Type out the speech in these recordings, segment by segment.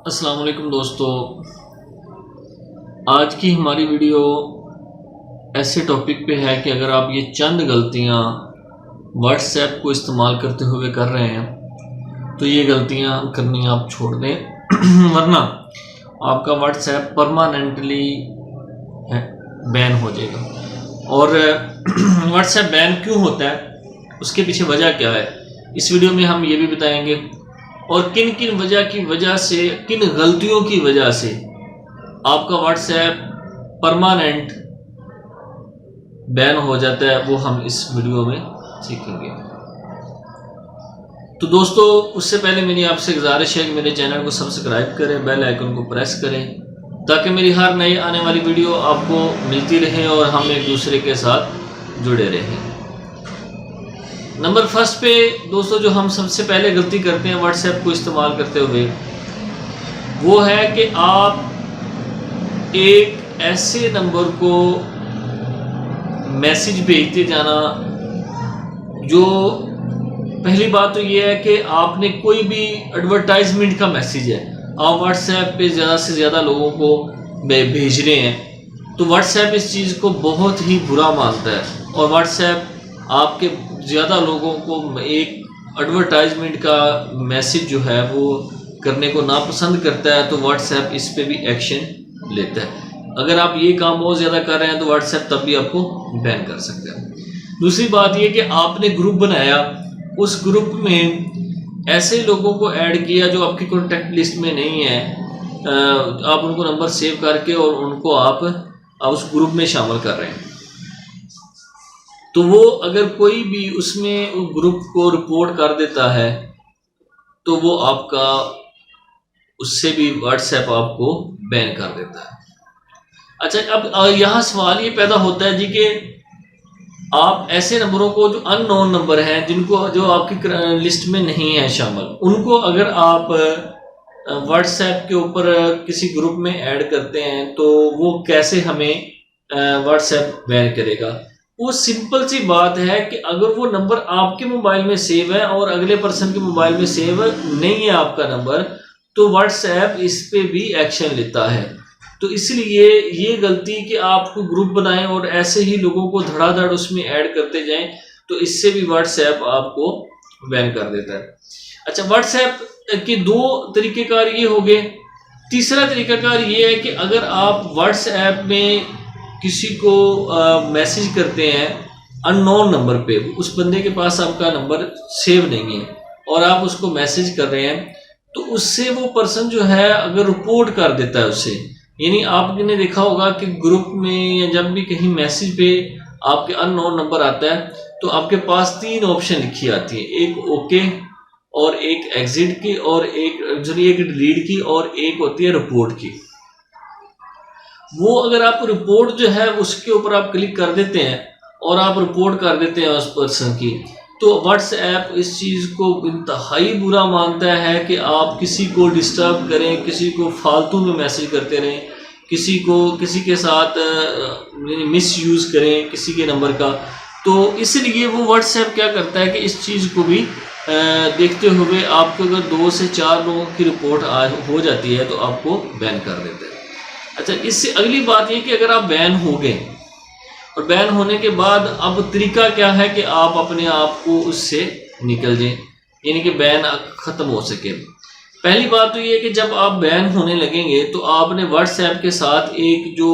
अस्सलाम वालेकुम दोस्तों। आज की हमारी वीडियो ऐसे टॉपिक पे है कि अगर आप ये चंद गलतियाँ व्हाट्सएप को इस्तेमाल करते हुए कर रहे हैं तो ये गलतियाँ करनी आप छोड़ दें वरना आपका व्हाट्सएप परमानेंटली बैन हो जाएगा। और व्हाट्सएप बैन क्यों होता है, उसके पीछे वजह क्या है, इस वीडियो में हम ये भी बताएंगे। और किन किन वजह से, किन गलतियों की वजह से आपका व्हाट्सएप परमानेंट बैन हो जाता है, वो हम इस वीडियो में सीखेंगे। तो दोस्तों, उससे पहले मेरी आपसे गुजारिश है कि मेरे चैनल को सब्सक्राइब करें, बेल आइकन को प्रेस करें ताकि मेरी हर नई आने वाली वीडियो आपको मिलती रहे और हम एक दूसरे के साथ जुड़े रहें। नंबर फर्स्ट पे दोस्तों, जो हम सबसे पहले गलती करते हैं व्हाट्सएप को इस्तेमाल करते हुए, वो है कि आप एक ऐसे नंबर को मैसेज भेजते जाना। जो पहली बात तो ये है कि आपने कोई भी एडवर्टाइजमेंट का मैसेज है, आप व्हाट्सएप पे ज़्यादा से ज़्यादा लोगों को भेज रहे हैं, तो व्हाट्सएप इस चीज़ को बहुत ही बुरा मानता है और व्हाट्सएप आपके ज़्यादा लोगों को एक एडवर्टाइजमेंट का मैसेज जो है वो करने को नापसंद करता है, तो व्हाट्सएप इस पे भी एक्शन लेता है। अगर आप ये काम बहुत ज़्यादा कर रहे हैं तो व्हाट्सएप तब भी आपको बैन कर सकता है। दूसरी बात ये कि आपने ग्रुप बनाया, उस ग्रुप में ऐसे लोगों को ऐड किया जो आपकी कॉन्टैक्ट लिस्ट में नहीं है, आप उनको नंबर सेव करके और उनको आप उस ग्रुप में शामिल कर रहे हैं, तो वो अगर कोई भी उसमें ग्रुप को रिपोर्ट कर देता है तो वो आपका उससे भी व्हाट्सएप आपको बैन कर देता है। अच्छा, अब यहाँ सवाल ये पैदा होता है जी कि आप ऐसे नंबरों को जो अननोन नंबर हैं, जिनको जो आपकी लिस्ट में नहीं है शामिल, उनको अगर आप व्हाट्सएप के ऊपर किसी ग्रुप में ऐड करते हैं तो वो कैसे हमें व्हाट्सएप बैन करेगा। वो सिंपल सी बात है कि अगर वो नंबर आपके मोबाइल में सेव है और अगले पर्सन के मोबाइल में सेव नहीं है आपका नंबर, तो व्हाट्सएप इस पे भी एक्शन लेता है। तो इसलिए ये गलती कि आपको ग्रुप बनाएं और ऐसे ही लोगों को धड़ाधड़ उसमें ऐड करते जाएं, तो इससे भी व्हाट्सएप आपको बैन कर देता है। अच्छा, व्हाट्सएप के दो तरीक़ेकार ये हो गए। तीसरा तरीक़ाकार ये है कि अगर आप व्हाट्सएप में किसी को मैसेज करते हैं अननोन नंबर पे, उस बंदे के पास आपका नंबर सेव नहीं है और आप उसको मैसेज कर रहे हैं, तो उससे वो पर्सन जो है अगर रिपोर्ट कर देता है उससे, यानी आपने देखा होगा कि ग्रुप में या जब भी कहीं मैसेज पे आपके अननोन नंबर आता है तो आपके पास 3 ऑप्शन लिखी आती है, एक ओके और एक एग्जिट की और एक डिलीट की और एक होती है रिपोर्ट की। वो अगर आप रिपोर्ट जो है उसके ऊपर आप क्लिक कर देते हैं और आप रिपोर्ट कर देते हैं उस पर्सन की, तो व्हाट्सएप इस चीज़ को इंतहाई बुरा मानता है कि आप किसी को डिस्टर्ब करें, किसी को फालतू में मैसेज करते रहें, किसी के साथ मिस यूज़ करें किसी के नंबर का। तो इसलिए वो व्हाट्सएप क्या करता है कि इस चीज़ को भी देखते हुए आपको अगर 2 से 4 लोगों की रिपोर्ट हो जाती है तो आपको बैन कर देता है। अच्छा, इससे अगली बात ये कि अगर आप बैन हो गए और बैन होने के बाद अब तरीका क्या है कि आप अपने आप को उससे निकल जाएं, यानी कि बैन ख़त्म हो सके। पहली बात तो ये है कि जब आप बैन होने लगेंगे तो आपने व्हाट्सएप के साथ एक जो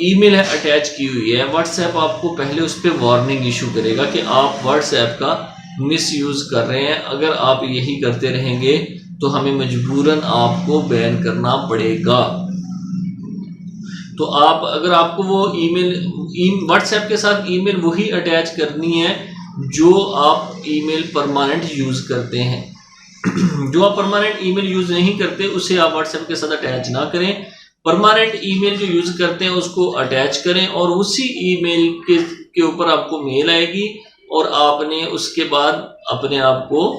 ईमेल है अटैच की हुई है, व्हाट्सएप आपको पहले उस पर वार्निंग इशू करेगा कि आप व्हाट्सएप का मिसयूज़ कर रहे हैं। अगर आप यही करते रहेंगे तो हमें मजबूरन आपको बैन करना पड़ेगा। तो अगर आपको वो व्हाट्सएप के साथ ईमेल वही अटैच करनी है जो आप ईमेल परमानेंट यूज़ करते हैं। जो आप परमानेंट ईमेल यूज़ नहीं करते उसे आप व्हाट्सएप के साथ अटैच ना करें। परमानेंट ईमेल जो यूज़ करते हैं उसको अटैच करें और उसी ईमेल के ऊपर आपको मेल आएगी और आपने उसके बाद अपने आप को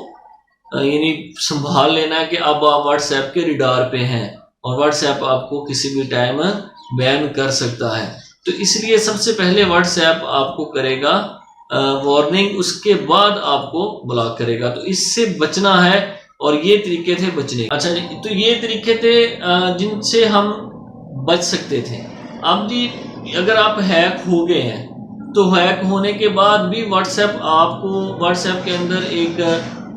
यानी संभाल लेना है कि अब आप व्हाट्सएप के रडार पे हैं और व्हाट्सएप आपको किसी भी टाइम बैन कर सकता है। तो इसलिए सबसे पहले व्हाट्सएप आपको करेगा वार्निंग, उसके बाद आपको ब्लॉक करेगा। तो इससे बचना है और ये तरीके थे बचने। अच्छा जी, तो ये तरीके थे जिनसे हम बच सकते थे। अब जी अगर आप हैक हो गए हैं तो हैक होने के बाद भी व्हाट्सएप के अंदर एक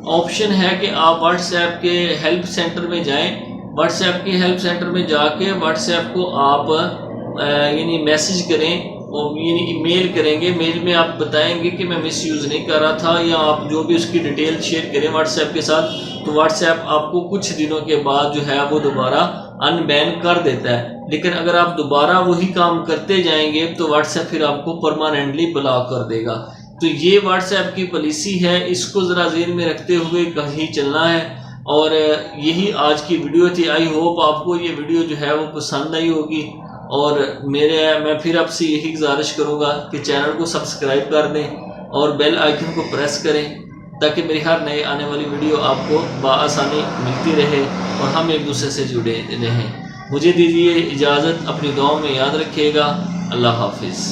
ऑप्शन है कि आप व्हाट्सएप के हेल्प सेंटर में जाएं। व्हाट्सएप के हेल्प सेंटर में जाके व्हाट्सएप को आप यानी मैसेज करें और यानी मेल करेंगे। मेल में आप बताएंगे कि मैं मिस यूज़ नहीं कर रहा था, या आप जो भी उसकी डिटेल शेयर करें व्हाट्सएप के साथ, तो व्हाट्सएप आपको कुछ दिनों के बाद जो है वो दोबारा अनबैन कर देता है। लेकिन अगर आप दोबारा वही काम करते जाएंगे तो व्हाट्सएप फिर आपको परमानेंटली ब्लॉक कर देगा। तो ये व्हाट्सएप की पॉलिसी है, इसको ज़रा ज़हन में रखते हुए कहीं चलना है। और यही आज की वीडियो थी। आई होप आपको ये वीडियो जो है वो पसंद आई होगी। और मैं फिर आपसे यही गुजारिश करूँगा कि चैनल को सब्सक्राइब कर दें और बेल आइकन को प्रेस करें, ताकि मेरी हर नए आने वाली वीडियो आपको बआसानी मिलती रहे और हम एक दूसरे से जुड़े रहें। मुझे दीजिए इजाज़त, अपनी दुआओं में याद रखिएगा। अल्लाह हाफिज़।